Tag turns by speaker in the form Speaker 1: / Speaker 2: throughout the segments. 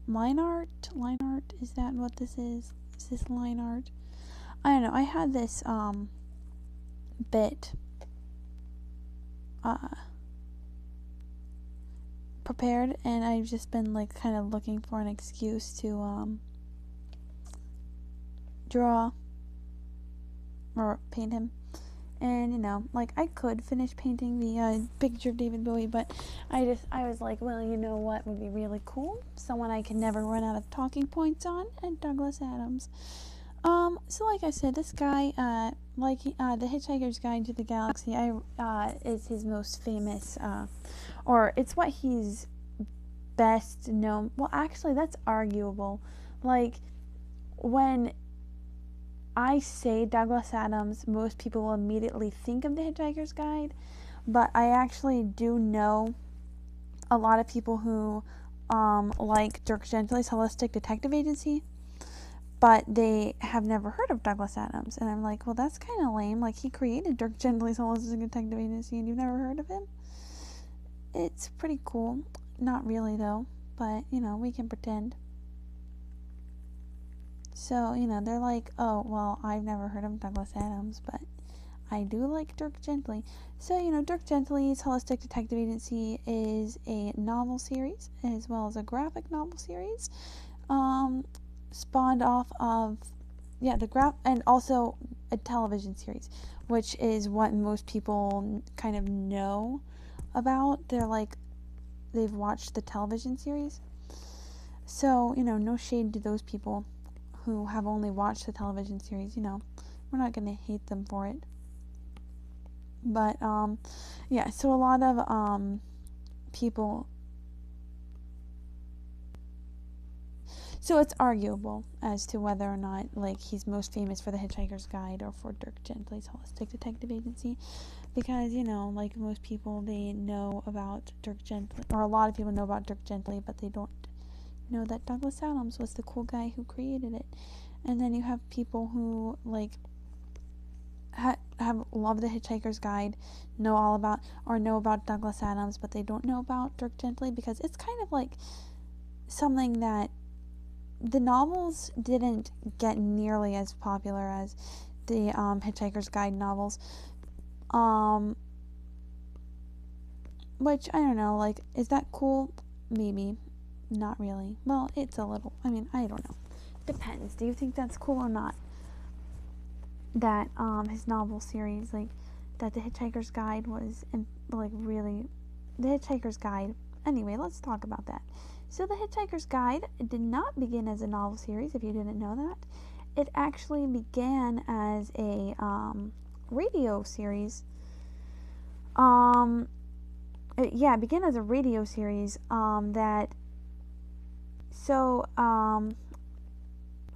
Speaker 1: line art. Line art, is that what this is? Is this line art? I don't know. I had this bit prepared, and I've just been like kind of looking for an excuse to draw or paint him. And you know, like, I could finish painting the picture of David Bowie, but I was like, well, you know what would be really cool? Someone I can never run out of talking points on, and Douglas Adams. So like I said, this guy, The Hitchhiker's Guide to the Galaxy, is his most famous, or it's what he's best known. Well, actually, that's arguable. Like, when I say Douglas Adams, most people will immediately think of The Hitchhiker's Guide, but I actually do know a lot of people who like Dirk Gently's Holistic Detective Agency, but they have never heard of Douglas Adams. And I'm like, well, that's kind of lame. Like, he created Dirk Gently's Holistic Detective Agency and you've never heard of him? It's pretty cool. Not really, though, but, you know, we can pretend. So, you know, they're like, oh, well, I've never heard of Douglas Adams, but I do like Dirk Gently. So, you know, Dirk Gently's Holistic Detective Agency is a novel series as well as a graphic novel series, spawned off of, and also a television series, which is what most people kind of know about. They've watched the television series. So, you know, no shade to those people who have only watched the television series. You know, we're not going to hate them for it. But, yeah, so a lot of, people, so it's arguable as to whether or not, like, he's most famous for The Hitchhiker's Guide or for Dirk Gently's Holistic Detective Agency, because, you know, like most people, they know about Dirk Gently, or a lot of people know about Dirk Gently, but they don't know that Douglas Adams was the cool guy who created it. And then you have people who, like, have loved The Hitchhiker's Guide, know about Douglas Adams, but they don't know about Dirk Gently, because it's kind of like something that the novels didn't get nearly as popular as the Hitchhiker's Guide novels. Which, I don't know, like, is that cool? Maybe. Not really. Well, it's a little, I mean, I don't know. Depends. Do you think that's cool or not? That, his novel series, like, that The Hitchhiker's Guide was, really, The Hitchhiker's Guide. Anyway, let's talk about that. So, The Hitchhiker's Guide did not begin as a novel series, if you didn't know that. It actually began as a, radio series. It began as a radio series,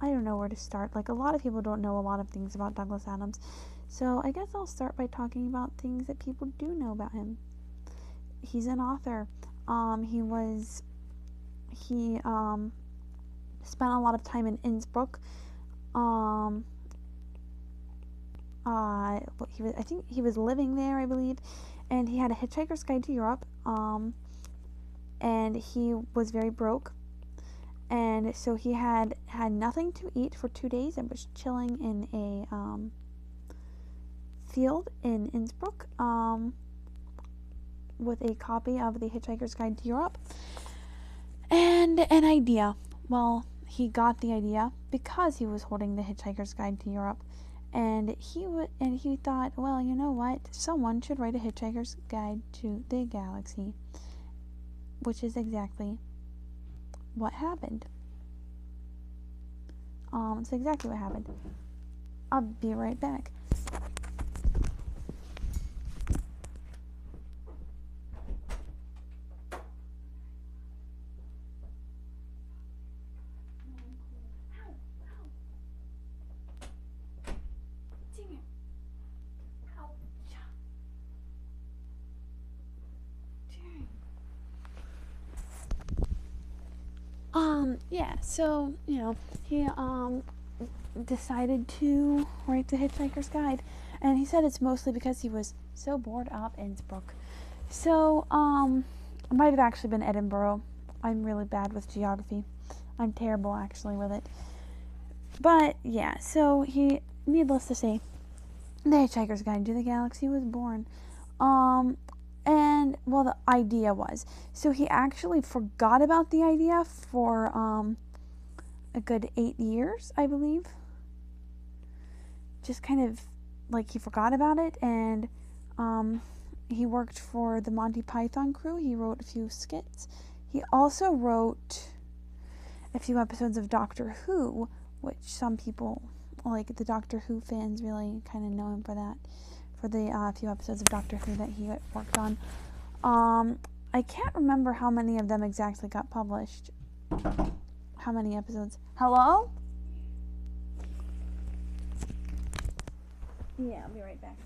Speaker 1: I don't know where to start. Like, a lot of people don't know a lot of things about Douglas Adams. So I guess I'll start by talking about things that people do know about him. He's an author. He spent a lot of time in Innsbruck. I think he was living there, I believe, and he had a Hitchhiker's Guide to Europe, and he was very broke. And so he had nothing to eat for 2 days and was chilling in a field in Innsbruck with a copy of the Hitchhiker's Guide to Europe and an idea. Well, he got the idea because he was holding the Hitchhiker's Guide to Europe, and he thought, well, you know what? Someone should write a Hitchhiker's Guide to the Galaxy, which is exactly what happened. It's exactly what happened. I'll be right back. So, you know, he, decided to write The Hitchhiker's Guide, and he said it's mostly because he was so bored of Innsbruck. So, It might have actually been Edinburgh. I'm really bad with geography. I'm terrible actually with it. But yeah, so needless to say, the Hitchhiker's Guide to the Galaxy was born. And well, the idea was, so he actually forgot about the idea for a good 8 years, I believe. Just kind of like he forgot about it, and he worked for the Monty Python crew. He wrote a few skits. He also wrote a few episodes of Doctor Who, which some people, like the Doctor Who fans, really kind of know him for that, for the few episodes of Doctor Who that he worked on. I can't remember how many of them exactly got published. How many episodes? Hello? Yeah, I'll be right back.